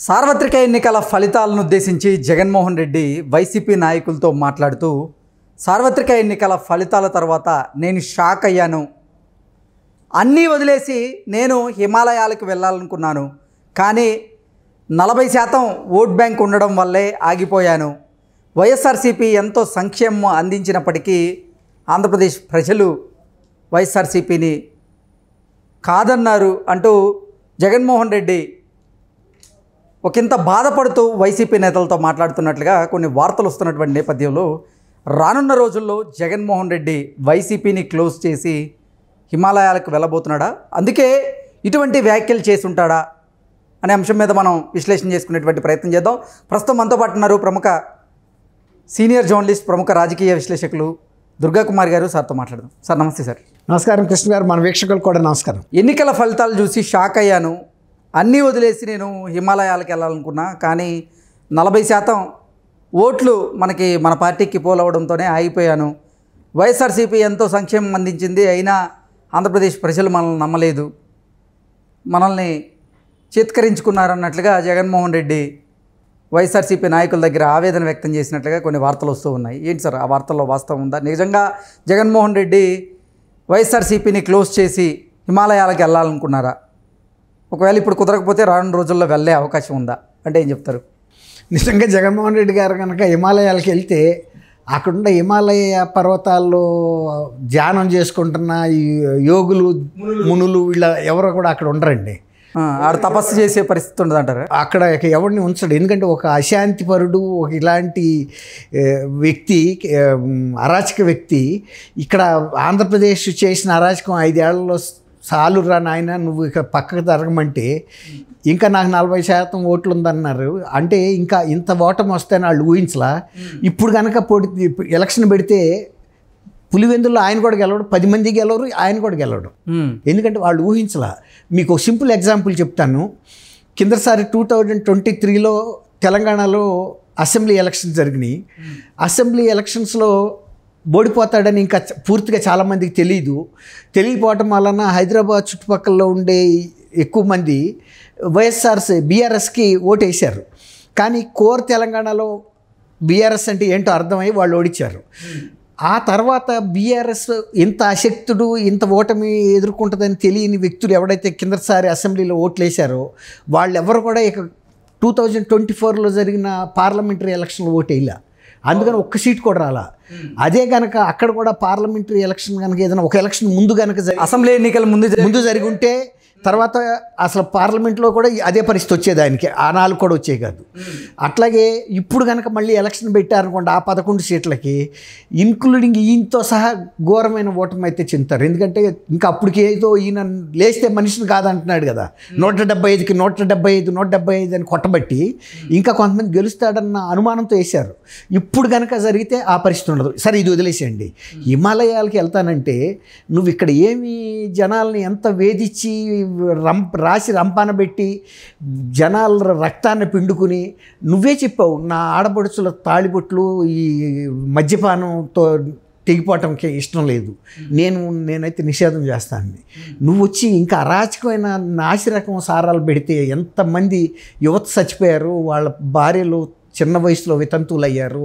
సార్వత్రిక ఎన్నికల ఫలితాలను ఉద్దేశించి జగన్మోహన్ రెడ్డి వైసీపీ నాయకులతో మాట్లాడుతూ సార్వత్రిక ఎన్నికల ఫలితాల తర్వాత నేను షాక్ అయ్యాను. అన్నీ వదిలేసి నేను హిమాలయాలకు వెళ్ళాలనుకున్నాను, కానీ 40% ఓట్ బ్యాంక్ ఉండడం వల్లే ఆగిపోయాను. వైఎస్ఆర్సీపీ ఎంతో సంక్షేమం అందించినప్పటికీ ఆంధ్రప్రదేశ్ ప్రజలు వైఎస్ఆర్సీపీని కాదన్నారు అంటూ జగన్మోహన్ రెడ్డి ఒకంత బాధపడుతూ వైసీపీ నేతలతో మాట్లాడుతున్నట్లుగా కొన్ని వార్తలు వస్తున్నటువంటి నేపథ్యంలో రానున్న రోజుల్లో జగన్మోహన్ రెడ్డి వైసీపీని క్లోజ్ చేసి హిమాలయాలకు వెళ్ళబోతున్నాడా, అందుకే ఇటువంటి వ్యాఖ్యలు చేసి ఉంటాడా అనే అంశం మీద మనం విశ్లేషణ చేసుకునేటువంటి ప్రయత్నం చేద్దాం. ప్రస్తుతం మనతో పాటు ఉన్నారు ప్రముఖ సీనియర్ జర్నలిస్ట్, ప్రముఖ రాజకీయ విశ్లేషకులు దుర్గా కుమార్ గారు. సార్తో మాట్లాడదాం. సార్ నమస్తే. సార్ నమస్కారం. కృష్ణ గారు, మన వీక్షకులు కూడా నమస్కారం. ఎన్నికల ఫలితాలు చూసి షాక్ అయ్యాను. అన్నీ వదిలేసి నేను హిమాలయాలకు వెళ్ళాలనుకున్నా, కానీ 40% ఓట్లు మన పార్టీకి పోలవడంతోనే ఆగిపోయాను. వైఎస్ఆర్సీపీ ఎంతో సంక్షేమం అందించింది, అయినా ఆంధ్రప్రదేశ్ ప్రజలు మనల్ని నమ్మలేదు, మనల్ని చేత్కరించుకున్నారన్నట్లుగా జగన్మోహన్ రెడ్డి వైఎస్ఆర్సీపీ నాయకుల దగ్గర ఆవేదన వ్యక్తం చేసినట్లుగా కొన్ని వార్తలు వస్తూ ఉన్నాయి. ఏంటి సార్ ఆ వార్తల్లో వాస్తవం ఉందా? నిజంగా జగన్మోహన్ రెడ్డి వైఎస్ఆర్సీపీని క్లోజ్ చేసి హిమాలయాలకు వెళ్ళాలనుకున్నారా? ఒకవేళ ఇప్పుడు కుదరకపోతే రానున్న రోజుల్లో వెళ్ళే అవకాశం ఉందా అంటే ఏం చెప్తారు? నిజంగా జగన్మోహన్ రెడ్డి గారు కనుక హిమాలయాలకు వెళ్తే అక్కడున్న హిమాలయ పర్వతాల్లో ధ్యానం చేసుకుంటున్న ఈ యోగులు, మునులు వీళ్ళ ఎవరో కూడా అక్కడ ఉండరండి. ఆడ తపస్సు చేసే పరిస్థితి ఉండదు అంటారు. అక్కడ ఎవరిని ఉంచడు. ఎందుకంటే ఒక అశాంతిపరుడు, ఒక ఇలాంటి వ్యక్తి, అరాచక వ్యక్తి ఇక్కడ ఆంధ్రప్రదేశ్ చేసిన అరాచకం 5 ఏళ్లలో చాలురా నాయన, నువ్వు ఇక పక్కకు జరగమంటే ఇంకా నాకు 40% ఓట్లు ఉందన్నారు. అంటే ఇంకా ఇంత ఓటమి వస్తాయని వాళ్ళు ఊహించలా. ఇప్పుడు కనుక ఎలక్షన్ పెడితే పులివెందుల్లో ఆయన కూడా గెలవడు, 10 మంది గెలవరు, ఆయన కూడా గెలవడు. ఎందుకంటే వాళ్ళు ఊహించలా. మీకు ఒక సింపుల్ ఎగ్జాంపుల్ చెప్తాను. కిందసారి 2023లో తెలంగాణలో అసెంబ్లీ ఎలక్షన్స్ జరిగినాయి. అసెంబ్లీ ఎలక్షన్స్లో ఓడిపోతాడని ఇంకా పూర్తిగా చాలామందికి తెలియపోవటం వలన హైదరాబాద్ చుట్టుపక్కల ఉండే ఎక్కువ మంది బీఆర్ఎస్కి ఓటేశారు. కానీ కోర్ తెలంగాణలో బీఆర్ఎస్ అంటే ఏంటో అర్థమై వాళ్ళు ఓడించారు. ఆ తర్వాత బీఆర్ఎస్ ఇంత అశక్తుడు, ఇంత ఓటమి ఎదుర్కొంటుందని తెలియని వ్యక్తులు ఎవడైతే కిందసారి అసెంబ్లీలో ఓట్లు వేశారో వాళ్ళు ఎవరు కూడా ఇక 2024లో జరిగిన పార్లమెంటరీ ఎలక్షన్లో ఓటేయలే. అందుకని ఒక్క సీట్ కూడా రాలా. అదే కనుక అక్కడ కూడా పార్లమెంటరీ ఎలక్షన్ కనుక ఏదైనా ఒక ఎలక్షన్ ముందు కనుక అసెంబ్లీ ఎన్నికల ముందు జరిగి ఉంటే తర్వాత అసలు పార్లమెంట్లో కూడా అదే పరిస్థితి వచ్చేది, ఆయనకి ఆ 4 కూడా వచ్చేవి కాదు. అట్లాగే ఇప్పుడు కనుక మళ్ళీ ఎలక్షన్ పెట్టారనుకోండి, ఆ 11 సీట్లకి ఇంక్లూడింగ్ ఈయనతో సహా ఘోరమైన ఓటమి అయితే చెందుతారు. ఎందుకంటే ఇంకా అప్పటికి ఏదో ఈయన లేస్తే మనిషిని కాదంటున్నాడు కదా, 175కి 175 అని కొట్టబట్టి ఇంకా కొంతమంది గెలుస్తాడన్న అనుమానంతో వేశారు. ఇప్పుడు కనుక జరిగితే ఆ పరిస్థితి ఉండదు. సరే, ఇది వదిలేసేయండి. హిమాలయాలకి వెళ్తానంటే నువ్వు ఇక్కడ ఏమి జనాల్ని ఎంత వేధించి రాసి రంపాన పెట్టి జనాల రక్తాన్ని పిండుకుని నువ్వే చెప్పావు, నా ఆడపడుచుల తాళిబొట్లు ఈ మద్యపానంతో తెగిపోవటంకి ఇష్టం లేదు, నేనైతే నిషేధం చేస్తాను. నువ్వు వచ్చి ఇంకా అరాచకమైన నాసిరకం సారాలు పెడితే ఎంతమంది యువత చచ్చిపోయారు, వాళ్ళ భార్యలు చిన్న వయసులో వితంతువులు అయ్యారు,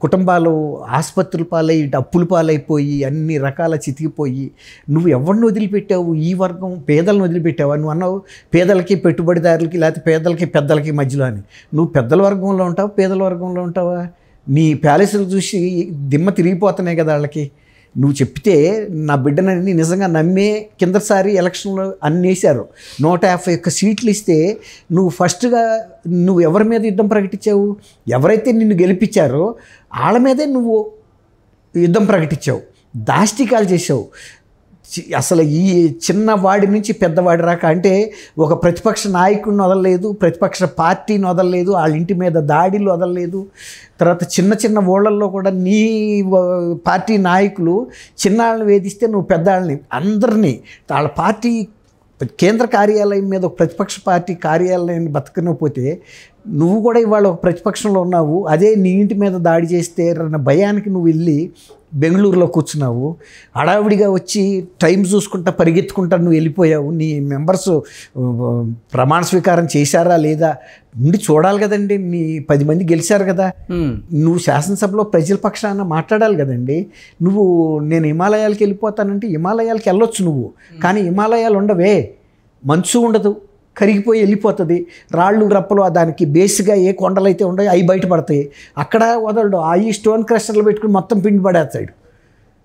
కుటుంబాలు ఆసుపత్రుల పాలై అప్పుల పాలైపోయి అన్ని రకాల చితికిపోయి నువ్వు ఎవరిని వదిలిపెట్టావు? ఈ వర్గం పేదలను వదిలిపెట్టావా? నువ్వు అన్నావు పేదలకి, పెట్టుబడిదారులకి, లేకపోతే పేదలకి పెద్దలకి మధ్యలో అని. నువ్వు పెద్దల వర్గంలో ఉంటావా, పేదల వర్గంలో ఉంటావా? నీ ప్యాలెస్లు చూసి దిమ్మ తిరిగిపోతున్నాయి కదా వాళ్ళకి. నువ్వు చెప్తే నా బిడ్డనని నిజంగా నమ్మే కిందసారి ఎలక్షన్లో అన్ని వేశారు. 151 సీట్లు ఇస్తే నువ్వు ఫస్ట్గా నువ్వు ఎవరి మీద యుద్ధం ప్రకటించావు? ఎవరైతే నిన్ను గెలిపించారో వాళ్ళ మీదే నువ్వు యుద్ధం ప్రకటించావు, దాష్టికాలు చేసావు. అసలు ఈ చిన్నవాడి నుంచి పెద్దవాడి రాక అంటే ఒక ప్రతిపక్ష నాయకుడిని వదలలేదు, ప్రతిపక్ష పార్టీని వదలలేదు, వాళ్ళ ఇంటి మీద దాడిలు వదలలేదు. తర్వాత చిన్న ఊళ్ళల్లో కూడా నీ పార్టీ నాయకులు చిన్నాళ్ళని వేధిస్తే నువ్వు పెద్దాళ్ళని అందరినీ వాళ్ళ పార్టీ కేంద్ర కార్యాలయం మీద ఒక ప్రతిపక్ష పార్టీ కార్యాలయాన్ని బతకకపోతే నువ్వు కూడా ఇవాళ ఒక ప్రతిపక్షంలో ఉన్నావు. అదే నీ ఇంటి మీద దాడి చేస్తే అన్న భయానికి నువ్వు వెళ్ళి బెంగళూరులో కూర్చున్నావు. హడావిడిగా వచ్చి టైం చూసుకుంటా పరిగెత్తుకుంటా నువ్వు వెళ్ళిపోయావు. నీ మెంబర్స్ ప్రమాణ స్వీకారం చేశారా లేదా ఉండి చూడాలి కదండి. నీ 10 మంది గెలిచారు కదా. నువ్వు శాసనసభలో ప్రజల పక్షాన మాట్లాడాలి కదండి. నువ్వు నేను హిమాలయాలకు వెళ్ళిపోతానంటే హిమాలయాలకు వెళ్ళొచ్చు నువ్వు, కానీ హిమాలయాలు ఉండవే, మంచు ఉండదు, కరిగిపోయి వెళ్ళిపోతుంది. రాళ్ళు రప్పలు దానికి బేస్గా ఏ కొండలు అయితే ఉన్నాయో అవి బయటపడతాయి. అక్కడ వదలడు, అవి స్టోన్ క్రషర్లు పెట్టుకుని మొత్తం పిండి పడేస్తాడు,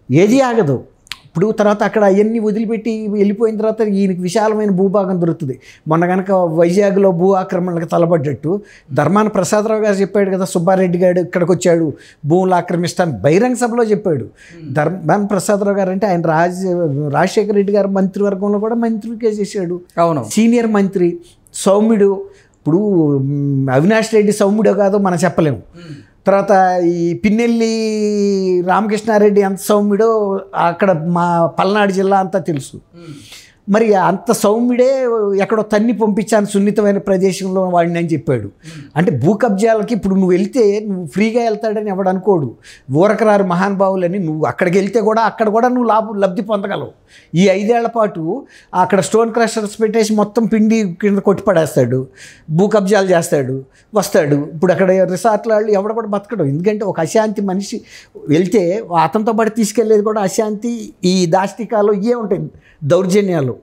ఏది ఆగదు. ఇప్పుడు తర్వాత అక్కడ అవన్నీ వదిలిపెట్టి వెళ్ళిపోయిన తర్వాత ఈయనకి విశాలమైన భూభాగం దొరుకుతుంది. మొన్న కనుక వైజాగ్లో భూ ఆక్రమణలకు తలబడ్డట్టు ధర్మాన ప్రసాదరావు గారు చెప్పాడు కదా, సుబ్బారెడ్డి గారు ఇక్కడికి వచ్చాడు భూములు ఆక్రమిస్తాను బహిరంగ సభలో చెప్పాడు. ధర్మాన ప్రసాదరావు గారు అంటే ఆయన రాజశేఖర రెడ్డి గారు మంత్రివర్గంలో కూడా మంత్రిగా చేశాడు. అవును, సీనియర్ మంత్రి, సౌమ్యుడు. ఇప్పుడు అవినాష్ రెడ్డి సౌమ్యుడో కాదో మనం చెప్పలేము. తర్వాత ఈ పిన్నెల్లి రామకృష్ణారెడ్డి ఎంత సౌమ్యుడో అక్కడ మా పల్నాడు జిల్లా అంతా తెలుసు. మరి అంత సౌమ్యుడే ఎక్కడో తన్ని పంపించాను సున్నితమైన ప్రదేశంలో వాడిని అని చెప్పాడు. అంటే భూ కబ్జాలకి ఇప్పుడు నువ్వు వెళ్తే నువ్వు ఫ్రీగా వెళ్తాడని ఎవడు అనుకోడు. ఊరకరారు మహానుభావులని నువ్వు అక్కడికి వెళ్తే కూడా అక్కడ కూడా నువ్వు లబ్ధి పొందగలవు. ఈ 5 ఏళ్ల పాటు అక్కడ స్టోన్ క్రషర్స్ పెట్టేసి మొత్తం పిండి కింద కొట్టిపడేస్తాడు, భూ కబ్జాలు చేస్తాడు, వస్తాడు. ఇప్పుడు అక్కడ రిసార్ట్ల వాళ్ళు ఎవడ కూడా బతకడం. ఎందుకంటే ఒక అశాంతి మనిషి వెళ్తే అతనితో పాటు తీసుకెళ్లేది కూడా అశాంతి. ఈ దాష్టికాలు ఇవే ఉంటాయి, దౌర్జన్యాలు.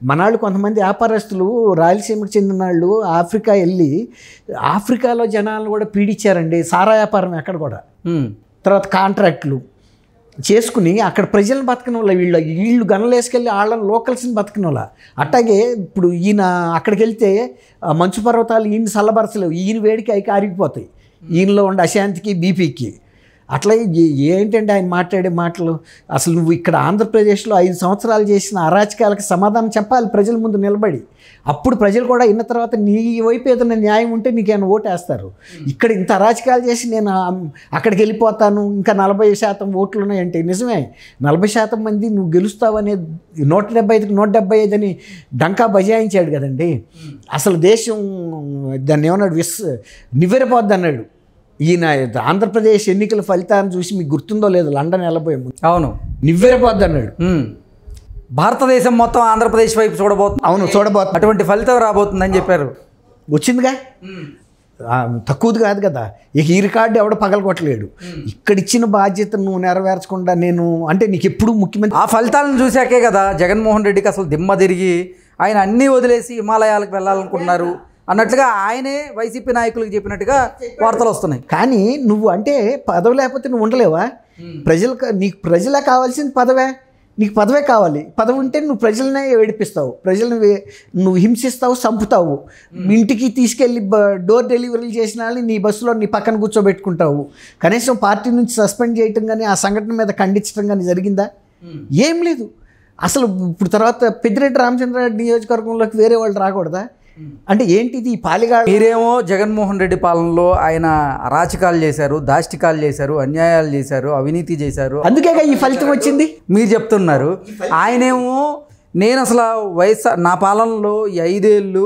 మనాళ్ళు కొంతమంది వ్యాపారస్తులు రాయలసీమకు చెందిన వాళ్ళు ఆఫ్రికా వెళ్ళి ఆఫ్రికాలో జనాలను కూడా పీడించారండి. సారా వ్యాపారం అక్కడ కూడా. తర్వాత కాంట్రాక్ట్లు చేసుకుని అక్కడ ప్రజలను బతకని వాళ్ళ వీళ్ళు గనులు వేసుకెళ్ళి వాళ్ళని లోకల్స్ని బతకని వాళ్ళ. అట్లాగే ఇప్పుడు ఈయన అక్కడికి వెళ్తే మంచు పర్వతాలు ఈయన చల్లబరచలేవు, ఈయన వేడికి అవి కారిగిపోతాయి, ఈయనలో ఉండే అశాంతికి బీపీకి. అట్లా ఏంటంటే ఆయన మాట్లాడే మాటలు. అసలు నువ్వు ఇక్కడ ఆంధ్రప్రదేశ్లో 5 సంవత్సరాలు చేసిన అరాచకాలకు సమాధానం చెప్పాలి ప్రజల ముందు నిలబడి. అప్పుడు ప్రజలు కూడా ఇన్న తర్వాత నీ వైపు ఏదైనా న్యాయం ఉంటే నీకేమైనా ఓటేస్తారు. ఇక్కడ ఇంత అరాచకాలు చేసి నేను అక్కడికి వెళ్ళిపోతాను ఇంకా 40% ఓట్లు ఉన్నాయంటే నిజమే, 40% మంది నువ్వు గెలుస్తావనే 175కి 175 అని డంకా బజాయించాడు కదండి. అసలు దేశం దాన్ని ఏమన్నాడు, నివ్వెరపోద్ది అన్నాడు. ఈయన ఆంధ్రప్రదేశ్ ఎన్నికల ఫలితాన్ని చూసి మీకు గుర్తుందో లేదో, లండన్ వెళ్ళబోయాము, అవును, నివ్వెరపోద్ది అన్నాడు. భారతదేశం మొత్తం ఆంధ్రప్రదేశ్ వైపు చూడబోతుంది. అవును, చూడబోతుంది, అటువంటి ఫలితం రాబోతుందని చెప్పారు. వచ్చిందిగా, తక్కువది కాదు కదా. ఇక ఈ రికార్డు ఎవడ పగలగొట్టలేడు. ఇక్కడ ఇచ్చిన బాధ్యతను నువ్వు నెరవేర్చకుండా నేను అంటే నీకు ఎప్పుడు ముఖ్యమంత్రి. ఆ ఫలితాలను చూశాకే కదా జగన్మోహన్ రెడ్డికి అసలు దిమ్మ తిరిగి ఆయన అన్నీ వదిలేసి హిమాలయాలకు వెళ్ళాలనుకున్నారు అన్నట్లుగా ఆయనే వైసీపీ నాయకులకు చెప్పినట్టుగా వార్తలు వస్తున్నాయి. కానీ నువ్వు అంటే పదవి లేకపోతే నువ్వు ఉండలేవా? నీకు ప్రజలే కావాల్సింది పదవే. నీకు పదవే కావాలి. పదవి ఉంటే నువ్వు ప్రజలనే ఏడిపిస్తావు, ప్రజల్ని నువ్వు హింసిస్తావు, చంపుతావు. ఇంటికి తీసుకెళ్ళి డోర్ డెలివరీలు చేసిన వాళ్ళని నీ బస్సులో నీ పక్కన కూర్చోబెట్టుకుంటావు. కనీసం పార్టీ నుంచి సస్పెండ్ చేయటం కానీ ఆ సంఘటన మీద ఖండించడం కానీ జరిగిందా? ఏం లేదు. అసలు ఇప్పుడు తర్వాత పెద్దిరెడ్డి రామచంద్రారెడ్డి నియోజకవర్గంలోకి వేరే వాళ్ళు రాకూడదా? అంటే ఏంటిది ఈ పాలిగాడు? మీరేమో జగన్మోహన్ రెడ్డి పాలనలో ఆయన అరాచకాలు చేశారు, దాష్టికాలు చేశారు, అన్యాయాలు చేశారు, అవినీతి చేశారు, అందుకేగా ఈ ఫలితం వచ్చింది మీరు చెప్తున్నారు. ఆయనేమో నేను అసలు నా పాలనలో ఈ 5 ఏళ్ళు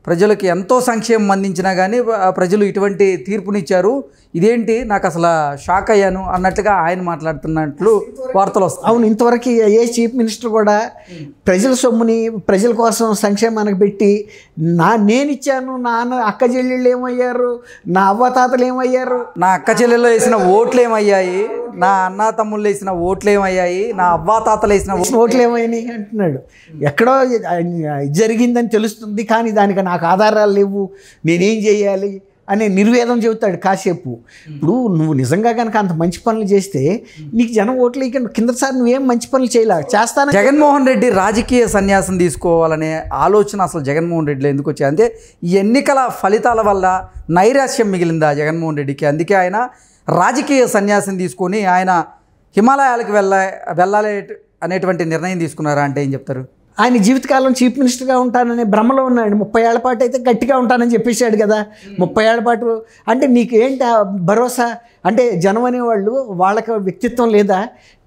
ప్రజలకు ఎంతో సంక్షేమం అందించినా కానీ ప్రజలు ఇటువంటి తీర్పునిచ్చారు, ఇదేంటి నాకు అసలు షాక్ అయ్యాను అన్నట్లుగా ఆయన మాట్లాడుతున్నట్లు వార్తలు వస్తాయి. అవును, ఇంతవరకు ఏ చీఫ్ మినిస్టర్ కూడా ప్రజల సొమ్ముని ప్రజల కోసం సంక్షేమానికి పెట్టి నేను ఇచ్చాను, నా అక్క చెల్లెళ్ళు ఏమయ్యారు, నా అవ్వతాతలు ఏమయ్యారు, నా అక్క చెల్లెళ్ళు వేసిన ఓట్లు ఏమయ్యాయి, నా అన్న తమ్ముళ్ళు వేసిన ఓట్లు ఏమయ్యాయి, నా అవ్వాతాతలు వేసిన ఓట్లు ఏమయ్యాయి అంటున్నాడు. ఎక్కడో జరిగిందని తెలుస్తుంది కానీ దానికి నాకు ఆధారాలు లేవు, నేనేం చేయాలి అనే నిర్వేదం చెబుతాడు కాసేపు. ఇప్పుడు నువ్వు నిజంగా కనుక అంత మంచి పనులు చేస్తే నీకు జనం ఓట్లు ఇక కిందసారి నువ్వేం మంచి పనులు చేస్తాను. జగన్మోహన్ రెడ్డి రాజకీయ సన్యాసం తీసుకోవాలనే ఆలోచన అసలు జగన్మోహన్ రెడ్డిలో ఎందుకు వచ్చింది అంటే ఈ ఎన్నికల ఫలితాల వల్ల నైరాశ్యం మిగిలిందా జగన్మోహన్ రెడ్డికి. అందుకే ఆయన రాజకీయ సన్యాసం తీసుకొని ఆయన హిమాలయాలకు వెళ్ళాలి అనేటువంటి నిర్ణయం తీసుకున్నారా అంటే ఏం చెప్తారు? ఆయన జీవితకాలం చీఫ్ మినిస్టర్గా ఉంటాననే భ్రమలో ఉన్నాడు. 30 ఏళ్ల పాటు అయితే గట్టిగా ఉంటానని చెప్పేశాడు కదా. 30 ఏళ్ల పాటు అంటే నీకు ఏంటి భరోసా? అంటే జనం అనేవాళ్ళు వాళ్ళకి వ్యక్తిత్వం లేదా?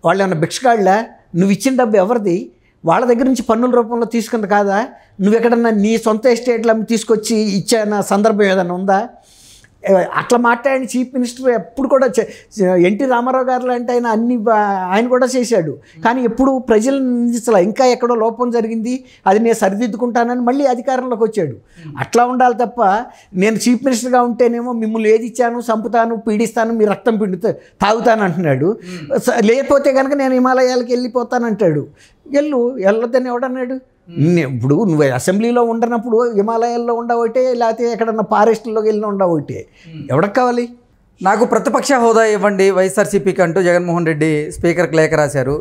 వాళ్ళు ఏమన్నా భిక్షగాళ్ళ? నువ్వు ఇచ్చిన డబ్బు ఎవరిది? వాళ్ళ దగ్గర నుంచి పన్నుల రూపంలో తీసుకుంది కాదా? నువ్వు ఎక్కడన్నా నీ సొంత ఎస్టేట్ల తీసుకొచ్చి ఇచ్చిన సందర్భం ఏదైనా ఉందా? అట్లా మాట్లాడిన చీఫ్ మినిస్టర్ ఎప్పుడు కూడా ఎన్టీ రామారావు గారు లాంటి ఆయన ఆయన కూడా చేశాడు. కానీ ఎప్పుడు ప్రజలను నిందించాల, ఇంకా ఎక్కడో లోపం జరిగింది అది నేను సరిదిద్దుకుంటానని మళ్ళీ అధికారంలోకి వచ్చాడు. అట్లా ఉండాలి తప్ప నేను చీఫ్ మినిస్టర్గా ఉంటేనేమో మిమ్మల్ని ఏది ఇచ్చాను, చంపుతాను, పీడిస్తాను, మీ రక్తం తాగుతాను అంటున్నాడు. లేకపోతే కనుక నేను హిమాలయాలకు వెళ్ళిపోతానంటాడు. వెళ్ళొద్దని ఎవడన్నాడు? ఇప్పుడు నువ్వు అసెంబ్లీలో ఉండనప్పుడు హిమాలయాల్లో ఉండవటే, లేకపోతే ఎక్కడన్నా ఫారెస్ట్లోకి వెళ్ళిన ఉండవటే, ఎవరికి కావాలి? నాకు ప్రతిపక్ష హోదా ఇవ్వండి వైఎస్ఆర్సీపీకి అంటూ జగన్మోహన్ రెడ్డి స్పీకర్కి లేఖ రాశారు.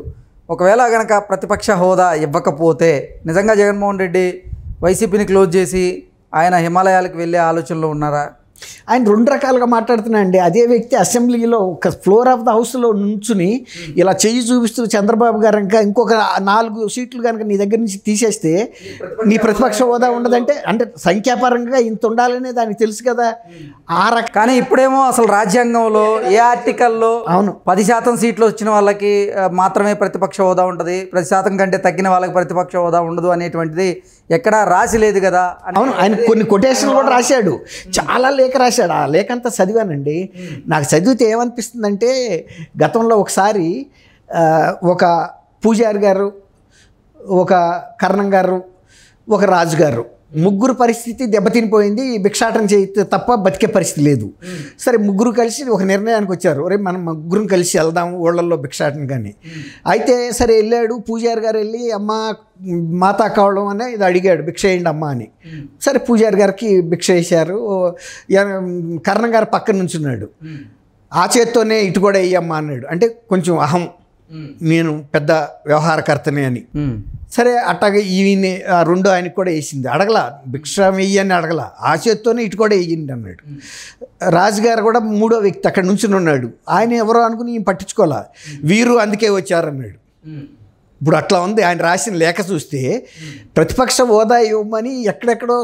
ఒకవేళ కనుక ప్రతిపక్ష హోదా ఇవ్వకపోతే నిజంగా జగన్మోహన్ రెడ్డి వైసీపీని క్లోజ్ చేసి ఆయన హిమాలయాలకు వెళ్ళే ఆలోచనలో ఉన్నారా? ఆయన రెండు రకాలుగా మాట్లాడుతున్నాయండి. అదే వ్యక్తి అసెంబ్లీలో ఒక ఫ్లోర్ ఆఫ్ ద హౌస్లో నుంచుని ఇలా చెయ్యి చూపిస్తూ చంద్రబాబు గారు ఇంకా ఇంకొక 4 సీట్లు కనుక నీ దగ్గర నుంచి తీసేస్తే నీ ప్రతిపక్ష హోదా ఉండదంటే, అంటే సంఖ్యాపరంగా ఇంత ఉండాలనే దానికి తెలుసు కదా. కానీ ఇప్పుడేమో అసలు రాజ్యాంగంలో ఏ ఆర్టికల్లో 10% సీట్లు వచ్చిన వాళ్ళకి మాత్రమే ప్రతిపక్ష హోదా ఉంటుంది, 10% కంటే తగ్గిన వాళ్ళకి ప్రతిపక్ష హోదా ఉండదు అనేటువంటిది ఎక్కడా రాసి లేదు కదా. అవును, ఆయన కొన్ని కొటేషన్లు కూడా రాశాడు, చాలా లేఖ రాశాడు. ఆ లేఖ అంతా చదివానండి. నాకు చదివితే ఏమనిపిస్తుందంటే, గతంలో ఒకసారి ఒక పూజారి గారు, ఒక కర్ణం గారు, ఒక రాజు గారు, ముగ్గురు పరిస్థితి దెబ్బతినిపోయింది. భిక్షాటన చేయితే తప్ప బతికే పరిస్థితి లేదు. సరే ముగ్గురు కలిసి ఒక నిర్ణయానికి వచ్చారు, రే మనం ముగ్గురం కలిసి వెళ్దాం ఊళ్ళల్లో భిక్షాటన కానీ. అయితే సరే వెళ్ళాడు. పూజారి గారు వెళ్ళి అమ్మ మాతా కావడం అని ఇది అడిగాడు, భిక్ష వేయండి అమ్మ అని. సరే పూజారి గారికి భిక్ష వేశారు. కర్ణం గారు పక్కన నుంచున్నాడు. ఆ చేత్తోనే ఇటు కూడా వేయమ్మా అన్నాడు. అంటే కొంచెం అహం, నేను పెద్ద వ్యవహారకర్తనే అని. సరే అట్టాగే ఈయన రెండో ఆయనకి కూడా వేసింది. అడగల, భిక్ష వెయ్యి అని అడగల, ఆ చేత్తోనే ఇటు కూడా వేయండి అన్నాడు. రాజుగారు కూడా మూడో వ్యక్తి అక్కడ నుంచి ఉన్నాడు. ఆయన ఎవరో అనుకుని ఈయన పట్టించుకోలే, వీరు అందుకే వచ్చారన్నాడు. ఇప్పుడు అట్లా ఉంది ఆయన రాసిన లేఖ చూస్తే. ప్రతిపక్ష హోదా ఇవ్వమని ఎక్కడెక్కడో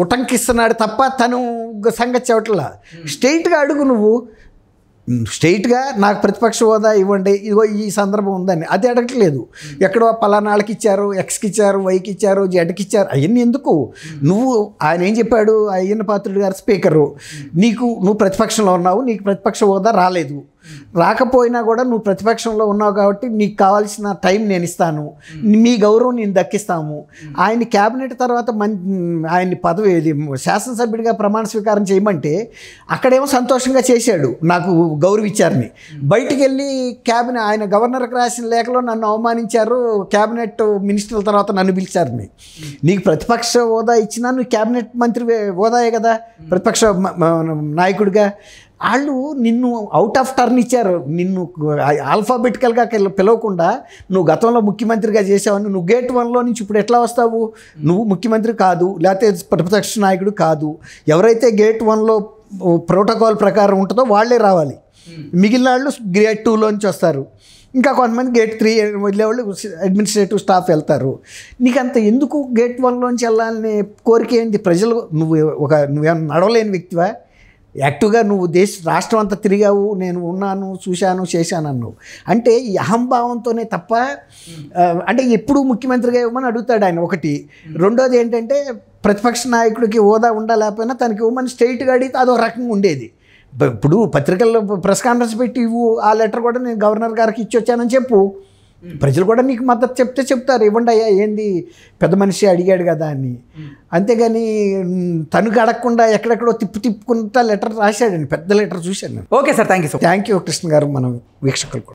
ఉటంకిస్తున్నాడు తప్ప తను సంగతి చెప్పట్లా. స్ట్రైట్గా అడుగు, నువ్వు స్ట్రైట్గా నాకు ప్రతిపక్ష హోదా ఇవ్వండి, ఇదిగో ఈ సందర్భం ఉందని, అది అడగట్లేదు. ఎక్కడో పలానాళ్ళకి ఇచ్చారు, ఎక్స్కి ఇచ్చారు, వైకి ఇచ్చారు, జెడ్కి ఇచ్చారు, అవన్నీ ఎందుకు? నువ్వు ఆయన ఏం చెప్పాడు, అయ్యన్న పాత్రుడు గారు స్పీకరు, నువ్వు ప్రతిపక్షంలో ఉన్నావు, నీకు ప్రతిపక్ష హోదా రాలేదు, రాకపోయినా కూడా నువ్వు ప్రతిపక్షంలో ఉన్నావు కాబట్టి నీకు కావాల్సిన టైం నేను ఇస్తాను, మీ గౌరవం నేను దక్కిస్తాము. ఆయన క్యాబినెట్ తర్వాత ఆయన్ని పదవి శాసనసభ్యుడిగా ప్రమాణ స్వీకారం చేయమంటే అక్కడేమో సంతోషంగా చేశాడు, నాకు గౌరవించారని. బయటికి వెళ్ళి ఆయన గవర్నర్కి రాసిన లేఖలో నన్ను అవమానించారు, క్యాబినెట్ మినిస్టర్ల తర్వాత నన్ను పిలిచారని. నీకు ప్రతిపక్ష హోదా ఇచ్చినా నువ్వు క్యాబినెట్ మంత్రి హోదాయే కదా ప్రతిపక్ష నాయకుడిగా. వాళ్ళు నిన్ను అవుట్ ఆఫ్ టర్న్ ఇచ్చారు, నిన్ను ఆల్ఫాబెటికల్గా పిలవకుండా నువ్వు గతంలో ముఖ్యమంత్రిగా చేసావని. నువ్వు గేట్ 1లో నుంచి ఇప్పుడు ఎట్లా వస్తావు? నువ్వు ముఖ్యమంత్రి కాదు, లేకపోతే ప్రతిపక్ష నాయకుడు కాదు. ఎవరైతే గేట్ 1లో ప్రోటోకాల్ ప్రకారం ఉంటుందో వాళ్ళే రావాలి, మిగిలిన వాళ్ళు గేట్ 2లోంచి వస్తారు. ఇంకా కొంతమంది గేట్ 3 వెళ్ళేవాళ్ళు అడ్మినిస్ట్రేటివ్ స్టాఫ్ వెళ్తారు. నీకు అంత ఎందుకు గేట్ 1లోంచి వెళ్ళాలనే కోరిక ఏంటి? ప్రజలు నువ్వేమన్నా నడవలేని వ్యక్తివా? యాక్టివ్గా నువ్వు రాష్ట్రం అంతా తిరిగావు, నేను ఉన్నాను, చూశాను, చేశాను అన్నావు. అంటే ఈ అహంభావంతోనే తప్ప, అంటే ఎప్పుడు ముఖ్యమంత్రిగా ఇవ్వమని అడుగుతాడు ఆయన ఒకటి. రెండోది ఏంటంటే ప్రతిపక్ష నాయకుడికి హోదా ఉండాలేకపోయినా తనకి ఇవ్వమని స్ట్రైట్గా అడిగితే అదొక రకంగా ఉండేది. ఇప్పుడు పత్రికల్లో ప్రెస్ కాన్ఫరెన్స్ పెట్టి ఇవ్వు, ఆ లెటర్ కూడా నేను గవర్నర్ గారికి ఇచ్చి వచ్చానని చెప్పు, ప్రజలు కూడా నీకు మద్దతు చెప్తారు, ఇవ్వండి అయ్యా, ఏంది పెద్ద మనిషి అడిగాడు కదా అని. అంతేగాని తనకు అడగకుండా ఎక్కడెక్కడో తిప్పుకుంటా లెటర్ రాశాడండి, పెద్ద లెటర్ చూశాను. Okay sir, thank you. Thank you Krishna గారు, మనం వీక్షకులు.